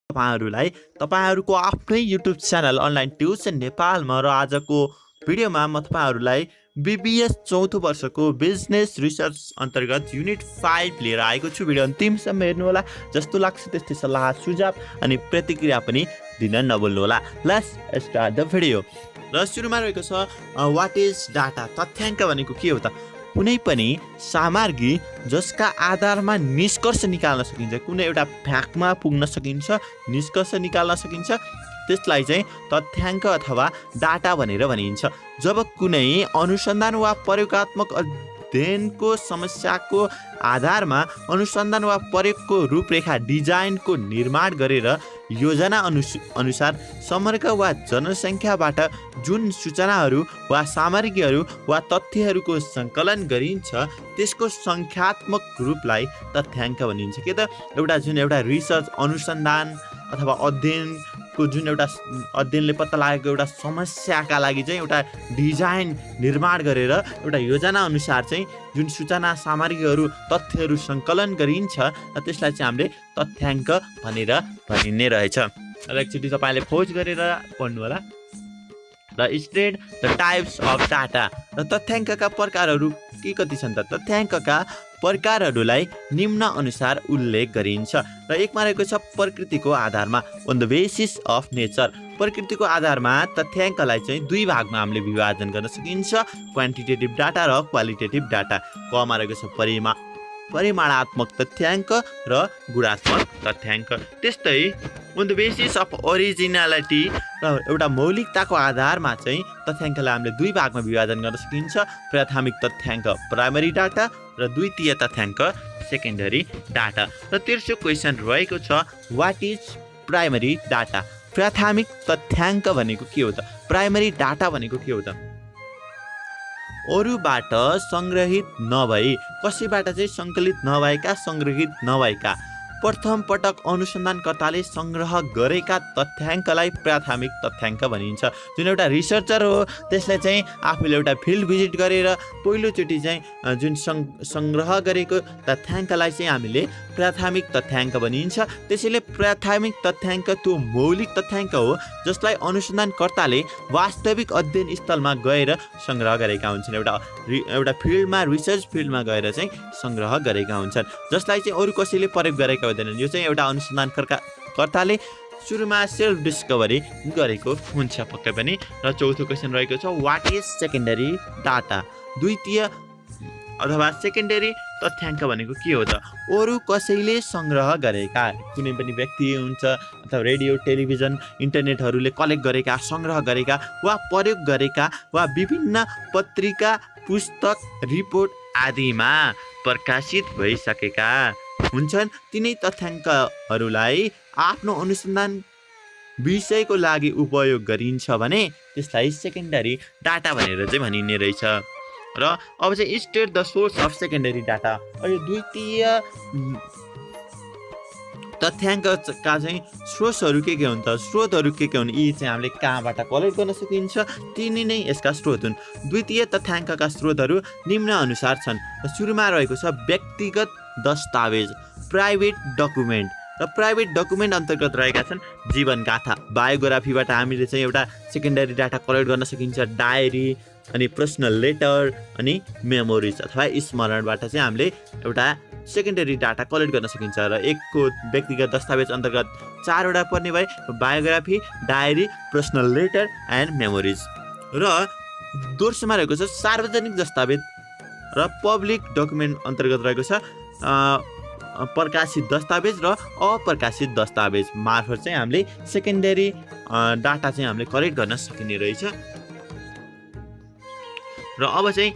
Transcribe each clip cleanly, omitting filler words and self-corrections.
तपाईहरुलाई तपाईहरुको आफ्नै YouTube च्यानल अनलाइन ट्युसन नेपालमा र आजको भिडियोमा म तपाईहरुलाई बीबीएस चौथो वर्षको बिजनेस रिसर्च अन्तर्गत युनिट 5 लिएर आएको छु। भिडियो अन्तिमसम्म हेर्नु होला। जस्तो लाग्छ त्यस्तै सल्लाह सुझाव अनि प्रतिक्रिया पनि दिन नभुल्नु होला। Let's start the video. र सुरुमा रहेको छ व्हाट इज डाटा। तथ्याङ्क भनेको के हो त? कुनै पनि सामग्री जसका आधारमा निष्कर्ष निकाल्न सकिन्छ, कुनै एउटा फ्याक्टमा पुग्न सकिन्छ, निष्कर्ष निकाल्न सकिन्छ, त्यसलाई चाहिँ तथ्याङ्क अथवा डाटा भनेर भनिन्छ। जब कुनै अनुसन्धान वा प्रयोगात्मक अध्ययनको समस्याको आधारमा अनुसन्धान वा प्रयोगको रूपरेखा डिजाइनको निर्माण गरेर योजना अनुसार समग्र वा जनसङ्ख्याबाट जुन सूचनाहरू वा सामग्रीहरू वा तथ्यहरूको सङ्कलन गरिन्छ त्यसको सङ्ख्यात्मक रूपलाई तथ्याङ्क भनिन्छ। के त एउटा रिसर्च अनुसन्धान अथवा अध्ययनको जुन एउटा अध्ययनले पत्ता लागेको एउटा समस्याका लागि चाहिँ एउटा डिजाइन निर्माण गरेर एउटा योजना अनुसार चाहिँ जुन सूचना सामग्रीहरू तथ्यहरू सङ्कलन गरिन्छ त्यसलाई चाहिँ हामीले तथ्याङ्क भनेर भनिने रहेछ। र एकचोटि तपाईँले खोज गरेर पढ्नु होला। र state the types of data. र तथ्याङ्कका प्रकारहरू के कति छन् त? तथ्याङ्कका प्रकारहरूलाई निम्न अनुसार उल्लेख गरिन्छ। र एकमा रहेको छ प्रकृतिको आधारमा, on the basis of nature. प्रकृतिको आधारमा तथ्याङ्कलाई चाहिँ दुई भागमा हामीले विभाजन गर्न सकिन्छ, क्वान्टिटेटिभ डाटा र क्वालिटेटिभ डाटा। कमा रहेको छ परिमाणात्मक तथ्याङ्क र गुणात्मक तथ्याङ्क। त्यस्तै on the basis of originality र एउटा मौलिकताको आधारमा चाहिँ तथ्याङ्कलाई हामीले दुई भागमा विभाजन गर्न सकिन्छ, प्राथमिक तथ्याङ्क प्राइमरी डाटा र द्वितीय तथ्याङ्क सेकेन्डरी डाटा। र तेस्रो क्वेसन रहेको छ व्हाट इज प्राइमरी डाटा। प्राथमिक तथ्याङ्क भनेको के हो त? प्राइमरी डाटा भनेको के हो त? अरूबाट सङ्ग्रहित नभई, कसैबाट चाहिँ सङ्कलित नभएका, सङ्ग्रहित नभएका, प्रथम पटक अनुसन्धानकर्ताले सङ्ग्रह गरेका तथ्याङ्कलाई प्राथमिक तथ्याङ्क भनिन्छ। जुन एउटा रिसर्चर हो त्यसले चाहिँ आफूले एउटा फिल्ड भिजिट गरेर पहिलोचोटि चाहिँ जुन सङ्ग्रह गरेको तथ्याङ्कलाई चाहिँ हामीले प्राथमिक तथ्याङ्क भनिन्छ। त्यसैले प्राथमिक तथ्याङ्क त्यो मौलिक तथ्याङ्क हो जसलाई अनुसन्धानकर्ताले वास्तविक अध्ययन स्थलमा गएर सङ्ग्रह गरेका हुन्छन्। एउटा फिल्डमा, रिसर्च फिल्डमा गएर चाहिँ सङ्ग्रह गरेका हुन्छन्, जसलाई चाहिँ अरू कसैले प्रयोग गरेका हुँदैनन्। यो चाहिँ एउटा अनुसन्धानकर्ताले सुरुमा सेल्फ डिस्कभरी गरेको हुन्छ पक्कै पनि। र चौथो क्वेसन रहेको छ व्हाट इज सेकेन्डरी डाटा। द्वितीय अथवा सेकेन्डरी तथ्याङ्क भनेको के हो त? अरू कसैले सङ्ग्रह गरेका, कुनै पनि व्यक्ति हुन्छ अथवा रेडियो टेलिभिजन इन्टरनेटहरूले कलेक्ट गरेका, सङ्ग्रह गरेका वा प्रयोग गरेका वा विभिन्न पत्रिका, पुस्तक, रिपोर्ट आदिमा प्रकाशित भइसकेका हुन्छन्। तिनै तथ्याङ्कहरूलाई आफ्नो अनुसन्धान विषयको लागि उपयोग गरिन्छ भने त्यसलाई सेकेन्डरी डाटा भनेर चाहिँ भनिने रहेछ। र अब चाहिँ state the source of secondary data. यो द्वितीय तथ्याङ्कका चाहिँ स्रोतहरू के हुन् त? स्रोतहरू के हुन्? यी चाहिँ हामीले कहाँबाट कलेक्ट गर्न सकिन्छ, तिनी नै यसका स्रोत हुन्। द्वितीय तथ्याङ्कका स्रोतहरू निम्न अनुसार छन्। सुरुमा रहेको छ व्यक्तिगत दस्तावेज, प्राइभेट डकुमेन्ट। र प्राइभेट डकुमेन्ट अन्तर्गत रहेका छन् जीवनगाथा, बायोग्राफीबाट हामीले चाहिँ एउटा सेकेन्डरी डाटा कलेक्ट गर्न सकिन्छ, डायरी अनि पर्सनल लेटर अनि मेमोरिज अथवा स्मरणबाट चाहिँ हामीले एउटा सेकेन्डरी डाटा कलेक्ट गर्न सकिन्छ। र एकको व्यक्तिगत दस्तावेज अन्तर्गत चारवटा पर्ने भए biography, diary, personal letter and memories. र दोस्रोमा रहेको छ सार्वजनिक दस्तावेज र पब्लिक डकुमेन्ट अन्तर्गत रहेको छ प्रकाशित दस्तावेज र अप्रकाशित दस्तावेज मार्फत चाहिँ हामीले सेकेन्डरी डाटा चाहिँ हामीले कलेक्ट गर्न सकिने रहेछ। र अब चाहिँ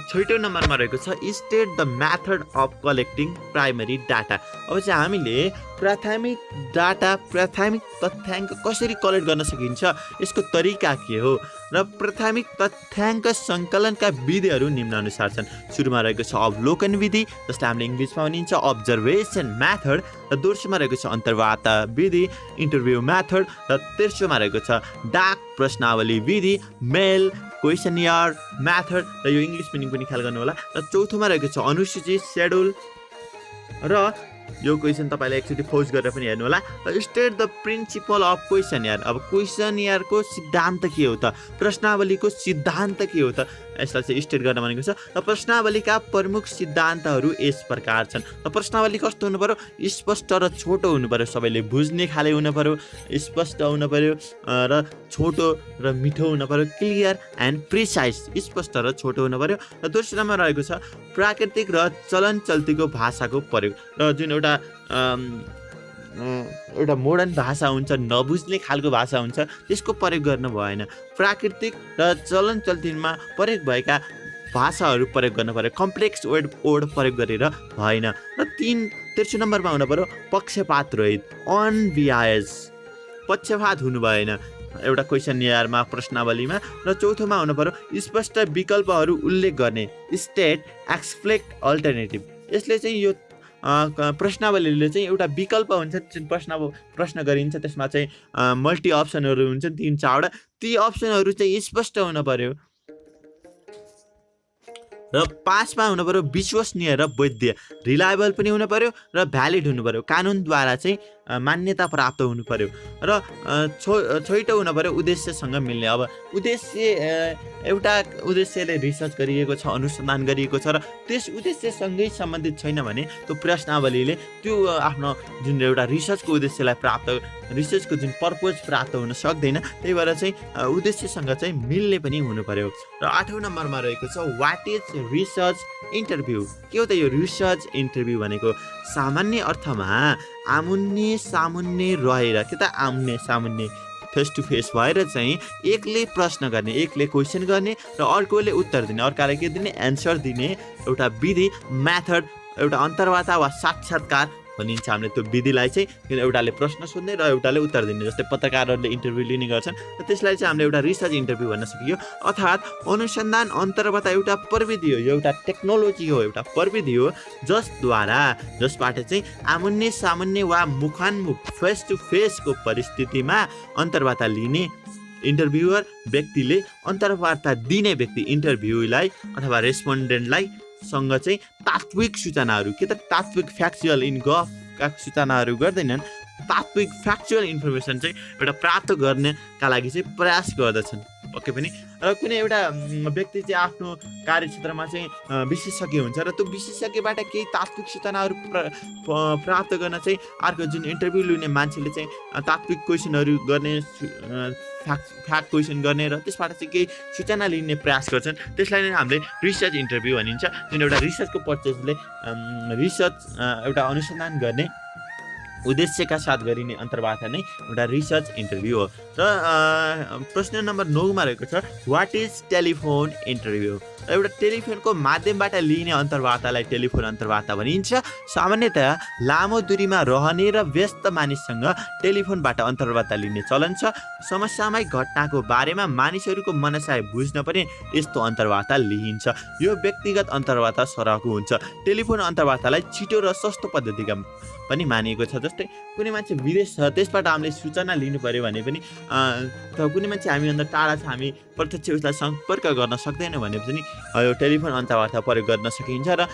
छैटौँ नम्बरमा रहेको छ state the method of collecting primary data. अब चाहिँ हामीले प्राथमिक डाटा, प्राथमिक तथ्याङ्क कसरी कलेक्ट गर्न सकिन्छ, यसको तरिका के हो? र प्राथमिक तथ्याङ्क सङ्कलनका विधिहरू निम्न अनुसार छन्। सुरुमा रहेको छ अवलोकन विधि, जसलाई हामीले इङ्ग्लिसमा भनिन्छ अब्जर्भेसन मेथड। र दोस्रोमा रहेको छ अन्तर्वार्ता विधि, इन्टरभ्यू मेथड। र तेस्रोमा रहेको छ डाक प्रश्नावली विधि, मेल क्वेसनियर मेथड। र यो इङ्ग्लिस मिनिङ पनि ख्याल गर्नु होला। र चौथोमा रहेको छ अनुसूची सेड्युल। र यो क्वेसन तपाईँले एकचोटि पोज गरेर पनि हेर्नु होला। State the principal of question यार। अब क्वेसन यारको सिद्धान्त के हो त, प्रश्नावलीको सिद्धान्त के हो त, यसलाई चाहिँ स्टेट गर्न भनेको छ। र प्रश्नावलीका प्रमुख सिद्धान्तहरू यस प्रकार छन्। र प्रश्नावली कस्तो हुनु पर्यो, स्पष्ट र छोटो हुनु पर्यो, सबैले बुझ्ने खाले हुनु पर्यो, स्पष्ट हुनु पर्यो र छोटो र मिठो हुनु पर्यो, क्लियर एन्ड प्रिसाइज, स्पष्ट र छोटो हुनु पर्यो। र दोस्रोमा रहेको छ प्राकृतिक र चलन चल्तीको भाषाको प्रयोग। र जुन एउटा मोडर्न भाषा हुन्छ, नबुझ्ने खालको भाषा हुन्छ, त्यसको प्रयोग गर्नु भएन। प्राकृतिक र चलन चल्तीमा प्रयोग भएका भाषाहरू प्रयोग गर्नु पर्यो, कम्प्लेक्स वर्ड प्रयोग गरेर भएन। र तेस्रो नम्बरमा हुनु पर्यो पक्षपात रहित, अनबियास, पक्षपात हुनु भएन एउटा क्वेसन यारमा, प्रश्नावलीमा। र चौथोमा हुनु पर्यो स्पष्ट विकल्पहरू उल्लेख गर्ने, स्टेट एक्सप्लेक्ट अल्टरनेटिभ। यसले चाहिँ यो प्रश्नावलीले चाहिँ एउटा विकल्प हुन्छ, जुन प्रश्न गरिन्छ त्यसमा चाहिँ मल्टी अप्सनहरू हुन्छ 3-4वटा, ती अप्सनहरू चाहिँ स्पष्ट हुन पर्यो। र 5मा हुनु पर्यो विश्वसनीय र वैध, रिलायबल पनि हुनु पर्यो र भ्यालिड हुनु पर्यो, कानुनद्वारा चाहिँ मान्यता प्राप्त हुनु पर्यो। र छैटौँ हुनु पर्यो उद्देश्यसँग मिल्ने। अब एउटा उद्देश्यले रिसर्च गरिएको छ, अनुसन्धान गरिएको छ र त्यस उद्देश्यसँगै सम्बन्धित छैन भने त्यो प्रश्नावलीले त्यो आफ्नो जुन एउटा रिसर्चको उद्देश्यलाई रिसर्चको जुन पर्पज प्राप्त हुन सक्दैन, त्यही भएर चाहिँ उद्देश्यसँग चाहिँ मिल्ने पनि हुनु पर्यो। र 8औँ नम्बरमा रहेको छ वाट इज रिसर्च इन्टरभ्यू। के हो त यो रिसर्च इन्टरभ्यू भनेको? सामान्य अर्थमा आमुन्ने सामुन्ने रहेर, के त आमुन्ने सामुन्ने फेस टु फेस भएर चाहिँ एकले प्रश्न गर्ने, एकले क्वेसन गर्ने र अर्कोले उत्तर दिने, अर्काले के दिने, एन्सर दिने एउटा विधि, मेथड, एउटा अन्तर्वार्ता वा साक्षात्कार भनिन्छ हामीले त्यो विधिलाई चाहिँ। किन एउटाले प्रश्न सोध्ने र एउटाले उत्तर दिने, जस्तै पत्रकारहरूले इन्टरभ्यू लिने गर्छन्, र त्यसलाई चाहिँ हामीले एउटा रिसर्च इन्टरभ्यू भन्न सकियो। अर्थात् अनुसन्धान अन्तर्वार्ता एउटा प्रविधि हो, यो एउटा टेक्नोलोजी हो, एउटा प्रविधि हो जसबाट चाहिँ आमुन्ने सामुन्ने वा मुखान्मुख फेस टु फेसको परिस्थितिमा अन्तर्वार्ता लिने इन्टरभ्युअर व्यक्तिले अन्तर्वार्ता दिने व्यक्ति इन्टरभ्युलाई अथवा रेस्पोन्डेन्टलाई सँग चाहिँ तात्विक सूचनाहरू, के त तात्विक फ्याक्चुअल इन गफका सूचनाहरू गर्दैनन्, तात्विक फ्याक्चुअल इन्फर्मेसन चाहिँ एउटा प्राप्त गर्नका लागि चाहिँ प्रयास गर्दछन् पक्कै पनि। र कुनै एउटा व्यक्ति चाहिँ आफ्नो कार्यक्षेत्रमा चाहिँ विशेषज्ञ हुन्छ र त्यो विशेषज्ञबाट केही तात्विक सूचनाहरू प्राप्त गर्न चाहिँ अर्को जुन इन्टरभ्यू लिने मान्छेले चाहिँ तात्विक क्वेसनहरू गर्ने, फ्याक्ट क्वेसन गर्ने र त्यसबाट चाहिँ केही सूचना लिने प्रयास गर्छन्, त्यसलाई नै हामीले रिसर्च इन्टरभ्यू भनिन्छ। जुन एउटा रिसर्चको पर्चेजले रिसर्च एउटा अनुसन्धान गर्ने उद्देश्यका साथ गरिने अन्तर्वार्ता नै एउटा रिसर्च इन्टरभ्यू हो। र प्रश्न नम्बर 9मा रहेको छ वाट इज टेलिफोन इन्टरभ्यू। एउटा टेलिफोनको माध्यमबाट लिने अन्तर्वार्तालाई टेलिफोन अन्तर्वार्ता भनिन्छ। सामान्यतया लामो दूरीमा रहने र व्यस्त मानिससँग टेलिफोनबाट अन्तर्वार्ता लिने चलन छ। समसामयिक घटनाको बारेमा मानिसहरूको मनसाय बुझ्न पनि यस्तो अन्तर्वार्ता लिइन्छ। यो व्यक्तिगत अन्तर्वार्ता सरहको हुन्छ। टेलिफोन अन्तर्वार्तालाई छिटो र सस्तो पद्धतिका पनि मानिएको छ। जस्तै कुनै मान्छे विदेश छ, त्यसबाट हामीले सूचना लिनु पर्यो भने पनि, अथवा कुनै मान्छे हामीभन्दा टाढा छ, हामी प्रत्यक्ष उसलाई सम्पर्क गर्न सक्दैनौँ भने पनि यो टेलिफोन अन्तर्वार्ता प्रयोग गर्न सकिन्छ। र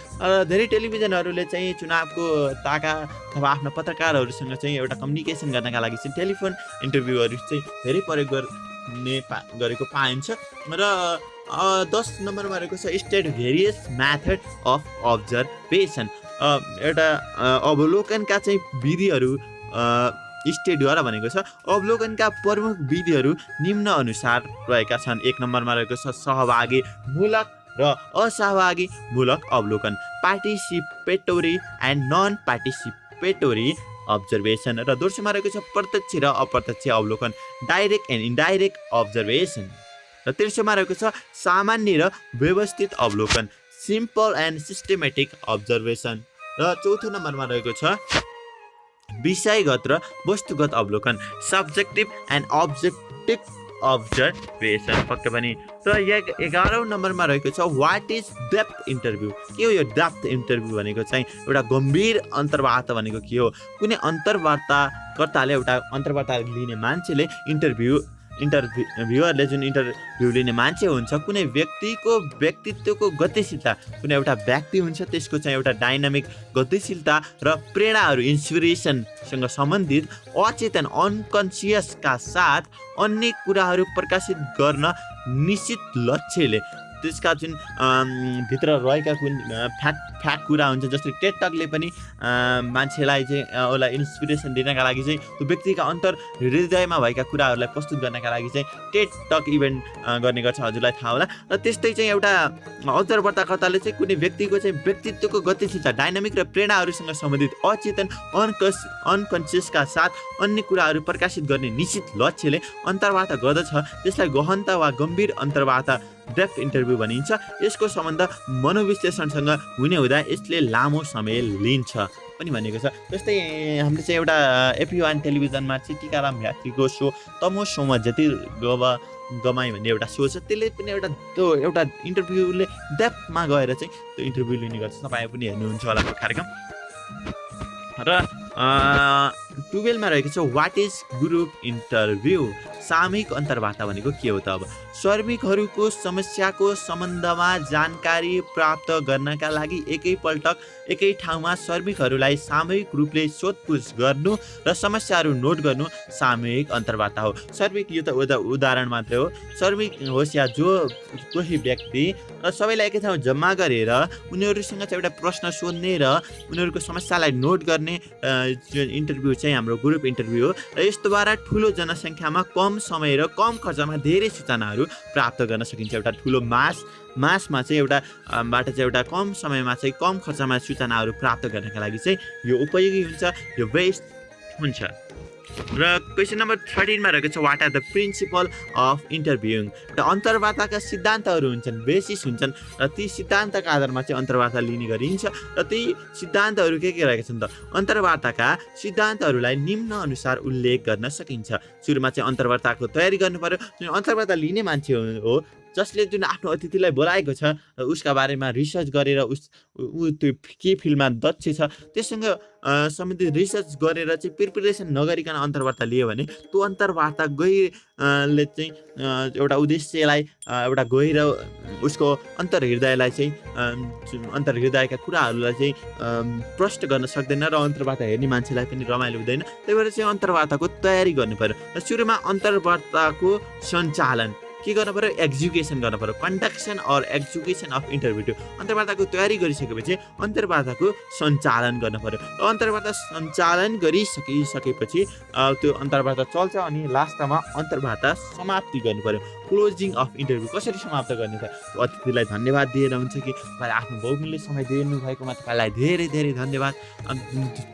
धेरै टेलिभिजनहरूले चाहिँ चुनावको ताका अथवा आफ्ना पत्रकारहरूसँग चाहिँ एउटा कम्युनिकेसन गर्नका लागि चाहिँ टेलिफोन इन्टरभ्यूहरू चाहिँ धेरै प्रयोग गरेको पाइन्छ। र 10 नम्बरमा रहेको छ state various method of observation. एउटा अवलोकनका चाहिँ विधिहरू स्टेटद्वारा भनेको छ। अवलोकनका प्रमुख विधिहरू निम्न अनुसार रहेका छन्। 1 नम्बरमा रहेको छ सहभागी मूलक र असहभागी मूलक अवलोकन, पार्टिसिपेटोरी एन्ड नन पार्टिसिपेटोरी अब्जर्भेसन। र दोस्रोमा रहेको छ प्रत्यक्ष र अप्रत्यक्ष अवलोकन, डाइरेक्ट एन्ड इन्डाइरेक्ट अब्जर्भेसन। र तेस्रोमा रहेको छ सामान्य र व्यवस्थित अवलोकन, सिम्पल एन्ड सिस्टेमेटिक अब्जर्भेसन। र चौथो नम्बरमा रहेको छ विषयगत र वस्तुगत अवलोकन, सब्जेक्टिभ एन्ड अब्जेक्टिभ अब्जर्भेसन पक्कै पनि। र 11औं नम्बरमा रहेको छ वाट इज डेप्थ इन्टरभ्यू। के हो यो डेप्थ इन्टरभ्यू भनेको चाहिँ? एउटा गम्भीर अन्तर्वार्ता भनेको के हो? कुनै अन्तर्वार्ताकर्ताले, एउटा अन्तर्वार्ता लिने मान्छेले इन्टरभ्युअरले जुन इन्टरभ्यू लिने मान्छे हुन्छ कुनै व्यक्तिको व्यक्तित्वको गतिशीलता कुनै एउटा व्यक्ति हुन्छ त्यसको चाहिँ एउटा डाइनामिक गतिशीलता र प्रेरणाहरू इन्सपिरेसनसँग सम्बन्धित अचेतन अनकन्सियसका साथ अन्य कुराहरू प्रकाशित गर्न निश्चित लक्ष्यले त्यसका जुन भित्र रहेका कुन फ्याक्ट कुरा हुन्छ जस्तै टेड टकले पनि मान्छेलाई चाहिँ उसलाई इन्सपिरेसन दिनका लागि चाहिँ त्यो व्यक्तिका अन्तर हृदयमा भएका कुराहरूलाई प्रस्तुत गर्नका लागि चाहिँ टेड टक इभेन्ट गर्ने गर्छ हजुरलाई थाहा होला र त्यस्तै चाहिँ एउटा अन्तर्वार्ताकर्ताले चाहिँ कुनै व्यक्तिको चाहिँ व्यक्तित्वको गतिशीलता डाइनामिक र प्रेरणाहरूसँग सम्बन्धित अचेतन अनकन्सियसका साथ अन्य कुराहरू प्रकाशित गर्ने निश्चित लक्ष्यले अन्तर्वार्ता गर्दछ त्यसलाई गहनता वा गम्भीर अन्तर्वार्ता डेप्थ इन्टरभ्यू भनिन्छ यसको सम्बन्ध मनोविश्लेषणसँग हुने हुँदा यसले लामो समय लिन्छ पनि भनेको छ जस्तै हामीले चाहिँ एउटा एपी1 टेलिभिजनमा चाहिँ टिकाराम यात्रीको सो तमो सोमा जति गमाई भन्ने एउटा सो छ त्यसले पनि एउटा इन्टरभ्यूले डेप्थमा गएर चाहिँ त्यो इन्टरभ्यू लिने गर्छ तपाईँ पनि हेर्नुहुन्छ होला त्यो कार्यक्रम र 12मा रहेको छ वाट इज ग्रुप इन्टरभ्यू सामूहिक अन्तर्वार्ता भनेको के हो त अब श्रमिकहरूको समस्याको सम्बन्धमा जानकारी प्राप्त गर्नका लागि एकै ठाउँमा श्रमिकहरूलाई सामूहिक रूपले सोधपुछ गर्नु र समस्याहरू नोट गर्नु सामूहिक अन्तर्वार्ता हो श्रमिक यो त उदाहरण मात्रै हो श्रमिक होस् या जो कोही व्यक्ति र सबैलाई एकै ठाउँ जम्मा गरेर उनीहरूसँग चाहिँ एउटा प्रश्न सोध्ने र उनीहरूको समस्यालाई नोट गर्ने इन्टरभ्यू चाहिँ हाम्रो ग्रुप इन्टरभ्यू हो र यस्तोद्वारा ठुलो जनसङ्ख्यामा कम समय र कम खर्चमा धेरै सूचनाहरू प्राप्त गर्न सकिन्छ एउटा ठुलो मासमा चाहिँ एउटाबाट चाहिँ एउटा कम समयमा चाहिँ कम खर्चमा सूचनाहरू प्राप्त गर्नका लागि चाहिँ यो उपयोगी हुन्छ यो बेस्ट हुन्छ र क्वेसन नम्बर 13मा रहेको छ what are the principal of interviewing र अन्तर्वार्ताका सिद्धान्तहरू हुन्छन् बेसिस हुन्छन् र ती सिद्धान्तका आधारमा चाहिँ अन्तर्वार्ता लिने गरिन्छ र ती सिद्धान्तहरू के रहेका छन् त अन्तर्वार्ताका सिद्धान्तहरूलाई निम्न अनुसार उल्लेख गर्न सकिन्छ सुरुमा चाहिँ अन्तर्वार्ताको तयारी गर्नु पर्यो जुन अन्तर्वार्ता लिने मान्छे हो जसले जुन आफ्नो अतिथिलाई बोलाएको छ उसका बारेमा रिसर्च गरेर ऊ त्यो के फिल्डमा दक्ष छ त्यससँग सम्बन्धित रिसर्च गरेर चाहिँ प्रिपरेसन नगरिकन अन्तर्वार्ता लियो भने त्यो अन्तर्वार्ता ले चाहिँ एउटा उद्देश्यलाई एउटा गहिर उसको अन्तर्हृदयलाई चाहिँ अन्तर्हृदयका कुराहरूलाई चाहिँ प्रष्ट गर्न सक्दैन र अन्तर्वार्ता हेर्ने मान्छेलाई पनि रमाइलो हुँदैन त्यही भएर चाहिँ अन्तर्वार्ताको तयारी गर्नु पर्यो र सुरुमा अन्तर्वार्ताको सञ्चालन के गर्नु पर्यो एक्जिक्युसन गर्नु पर्यो conduction or execution of interview अन्तर्वार्ताको तयारी गरिसकेपछि अन्तर्वार्ताको सञ्चालन गर्नु पर्यो र अन्तर्वार्ता सञ्चालन गरिसकेपछि त्यो अन्तर्वार्ता चल्छ अनि लास्टमा अन्तर्वार्ता समाप्ति गर्नु पर्यो क्लोजिङ अफ इन्टरभ्यू कसरी समाप्त गर्ने त अतिथिलाई धन्यवाद दिएर हुन्छ कि तपाईले आफ्नो बहुमूल्य समय दिनु भएकोमा तपाईलाई धेरै धेरै धन्यवाद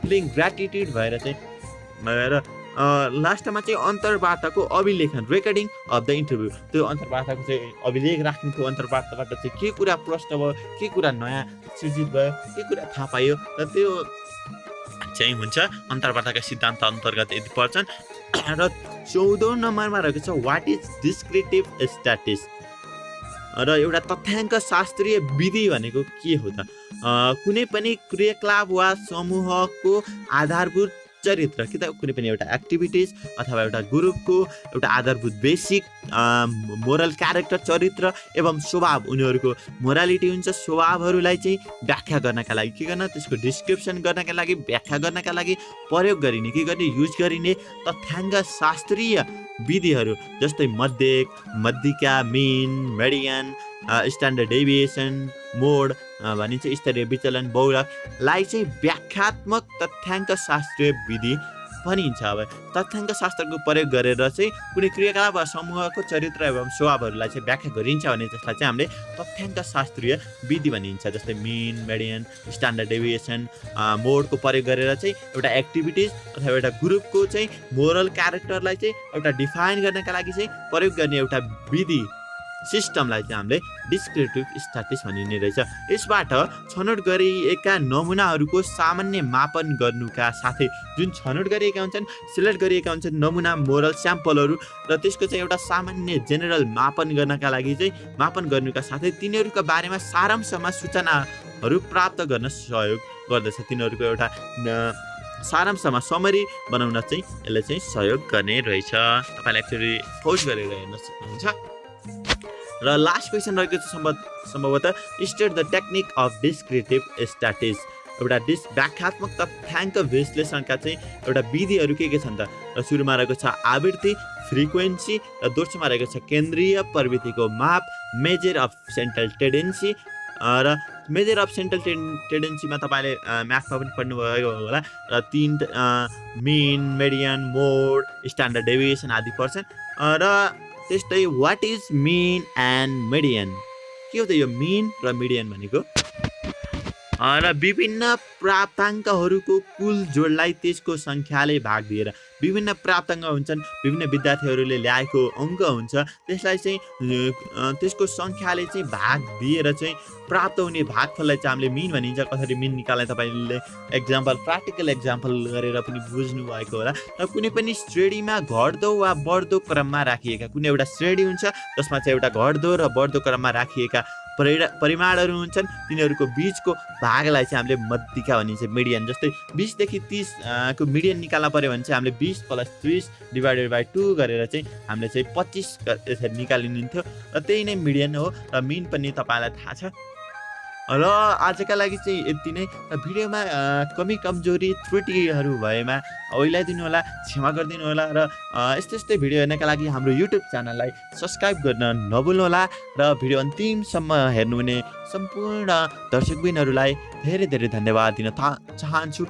फिलिङ ग्र्याटिट्युड भएर चाहिँ र लास्टमा चाहिँ अन्तर्वार्ताको अभिलेखन रेकर्डिङ अफ द इन्टरभ्यू त्यो अन्तर्वार्ताको चाहिँ अभिलेख राख्ने त्यो अन्तर्वार्ताबाट चाहिँ के कुरा प्रश्न भयो के कुरा नयाँ सृजित भयो के कुरा थाहा पायो र त्यो चाहिँ हुन्छ अन्तर्वार्ताका सिद्धान्त अन्तर्गत यदि पर्छन् र 14औं नम्बरमा रहेको छ वाट इज डिस्क्रिप्टिभ स्ट्याटिस र एउटा तथ्याङ्क शास्त्रीय विधि भनेको के हो त कुनै पनि क्रियाकलाप वा समूहको आधारभूत चरित्र कि त कुनै पनि एउटा एक्टिभिटिज अथवा एउटा ग्रुपको एउटा आधारभूत बेसिक मोरल क्यारेक्टर चरित्र एवं स्वभाव उनीहरूको मोरालिटी हुन्छ स्वभावहरूलाई चाहिँ व्याख्या गर्नका लागि के गर्न त्यसको डिस्क्रिप्सन गर्नका लागि व्याख्या गर्नका लागि प्रयोग गरिने के गर्ने युज गरिने तथ्याङ्क शास्त्रीय विधिहरू जस्तै मध्यिका मिन मेडियन स्ट्यान्डर्ड डेभिएसन मोड भनिन्छ स्तरीय विचलन बहुलकलाई चाहिँ व्याख्यात्मक तथ्याङ्क शास्त्रीय विधि भनिन्छ अब तथ्याङ्क शास्त्रको प्रयोग गरेर चाहिँ कुनै क्रियाकलाप वा समूहको चरित्र एवं स्वभावहरूलाई चाहिँ व्याख्या गरिन्छ भने त्यसलाई चाहिँ हामीले तथ्याङ्क शास्त्रीय विधि भनिन्छ जस्तै मिन मेडियन स्ट्यान्डर्ड डेभिएसन मोडको प्रयोग गरेर चाहिँ एउटा एक्टिभिटिज अथवा एउटा ग्रुपको चाहिँ मोरल क्यारेक्टरलाई चाहिँ एउटा डिफाइन गर्नका लागि चाहिँ प्रयोग गर्ने एउटा विधि सिस्टमलाई चाहिँ हामीले डिस्क्रिप्टिभ स्ट्याटिस भनिने रहेछ यसबाट छनौट गरिएका नमुनाहरूको सामान्य मापन गर्नुका साथै जुन छनौट गरिएका हुन्छन् सिलेक्ट गरिएका हुन्छन् नमुना मोरल स्याम्पलहरू र त्यसको चाहिँ एउटा सामान्य जेनरल मापन गर्नका लागि चाहिँ मापन गर्नुका साथै तिनीहरूका बारेमा सारांशमा सूचनाहरू प्राप्त गर्न सहयोग गर्दछ तिनीहरूको एउटा सारांशमा समरी बनाउन चाहिँ यसले चाहिँ सहयोग गर्ने रहेछ। तपाईँले एक्चुअली खोज गरेर हेर्न सक्नुहुन्छ। र लास्ट क्वेसन रहेको छ सम्भवतः state the technique of descriptive statistics. एउटा व्याख्यात्मक तथ्याङ्क विश्लेषणका चाहिँ एउटा विधिहरू के छन् त? र सुरुमा रहेको छ आवृत्ति, फ्रिक्वेन्सी, र दोस्रोमा रहेको छ केन्द्रीय प्रवृत्तिको माप, मेजर अफ सेन्ट्रल टेन्डेन्सी। र मेजर अफ सेन्ट्रल टेन्डेन्सीमा तपाईँले म्याथमा पनि पढ्नुभयो होला। र 3 mean, median, mode, standard deviation आदि पर्छन्। र त्यस्तै what is mean and median? के हो त यो मिन र मिडियन भनेको? र विभिन्न प्राप्ताङ्कहरूको कुल जोडलाई त्यसको सङ्ख्याले भाग दिएर, विभिन्न प्राप्ताङ्क हुन्छन्, विभिन्न विद्यार्थीहरूले ल्याएको अङ्क हुन्छ, त्यसलाई चाहिँ त्यसको सङ्ख्याले चाहिँ भाग दिएर चाहिँ प्राप्त हुने भागफललाई चाहिँ हामीले मिन भनिन्छ। कसरी मिन निकाल्ने तपाईँले प्र्याक्टिकल एक्जाम्पल गरेर पनि बुझ्नुभएको होला। र कुनै पनि श्रेणीमा घट्दो वा बढ्दो क्रममा राखिएका कुनै एउटा श्रेणी हुन्छ जसमा चाहिँ एउटा घट्दो र बढ्दो क्रममा राखिएका परिमाणहरू हुन्छन्, तिनीहरूको बीचको भागलाई चाहिँ हामीले मध्यिका भनिन्छ, मिडियन। जस्तै 20 देखि 30 को मिडियन निकाल्न पर्यो भने चाहिँ हामीले 20 + 30 / 2 गरेर चाहिँ हामीले चाहिँ 25 यसरी निकालिन्थ्यो। र त्यही नै मिडियन हो। र मिन पनि तपाईँलाई थाहा छ। र आजका लागि चाहिँ यति नै। भिडियोमा कमी कमजोरी त्रुटिहरू भएमा ओइलाइदिनु होला, क्षमा गरिदिनु होला। र यस्तै भिडियो हेर्नका लागि हाम्रो युट्युब च्यानललाई सब्सक्राइब गर्न नभुल्नु होला। र भिडियो अन्तिमसम्म हेर्नुहुने सम्पूर्ण दर्शकबिनहरूलाई धेरै धेरै धन्यवाद दिन चाहन्छु।